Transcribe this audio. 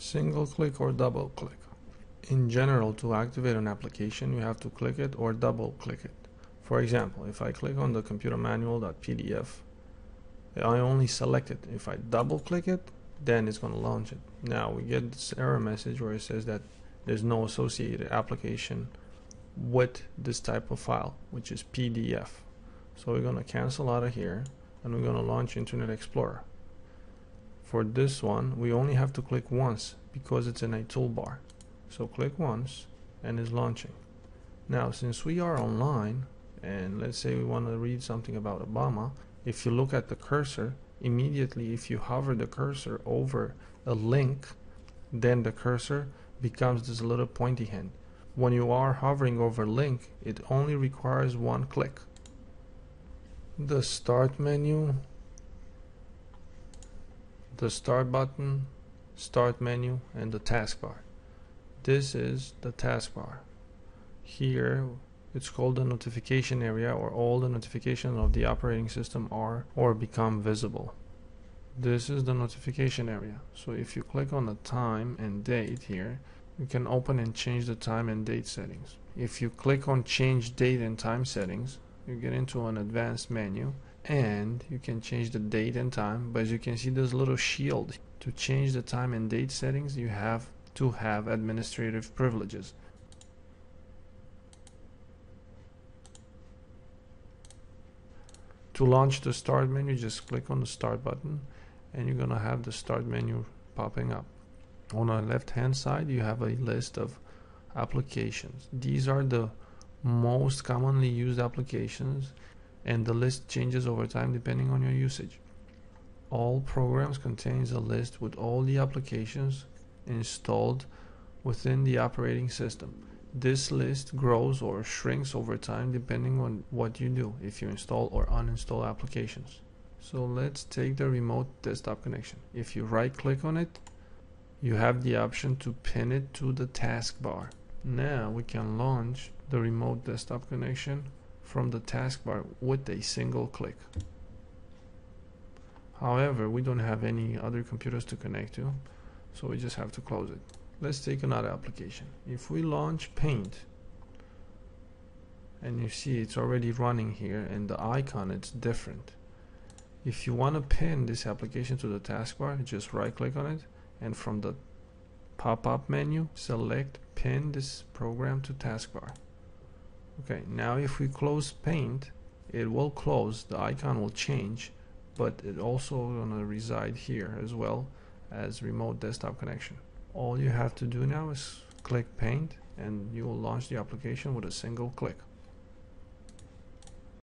Single click or double click. In general, to activate an application, you have to click it or double click it. For example, if I click on the computer manual.pdf, I only select it. If I double click it, then it's going to launch it. Now we get this error message where it says that there's no associated application with this type of file, which is PDF. So we're going to cancel out of here and we're going to launch Internet Explorer. For this one, we only have to click once because it's in a toolbar. So click once and it's launching. Now since we are online and let's say we want to read something about Obama, if you look at the cursor, immediately if you hover the cursor over a link, then the cursor becomes this little pointy hand. When you are hovering over a link, it only requires one click. The start menu, the start button, start menu, and the taskbar. This is the taskbar. Here it's called the notification area, or all the notifications of the operating system are or become visible. This is the notification area. So if you click on the time and date here, you can open and change the time and date settings. If you click on change date and time settings, you get into an advanced menu and you can change the date and time. But as you can see, this little shield. To change the time and date settings, you have to have administrative privileges. To launch the start menu, just click on the start button and you're gonna have the start menu popping up. On the left hand side, you have a list of applications. These are the most commonly used applications, and the list changes over time depending on your usage. All programs contains a list with all the applications installed within the operating system. This list grows or shrinks over time depending on what you do, if you install or uninstall applications. So let's take the remote desktop connection. If you right click on it, you have the option to pin it to the taskbar. Now we can launch the remote desktop connection from the taskbar with a single click. However, we don't have any other computers to connect to, so we just have to close it. Let's take another application. If we launch Paint, and you see it's already running here and the icon it's different. If you want to pin this application to the taskbar, just right click on it and from the pop-up menu select pin this program to taskbar. Okay, now if we close Paint, it will close, the icon will change, but it also gonna reside here as well as remote desktop connection. All you have to do now is click Paint and you will launch the application with a single click.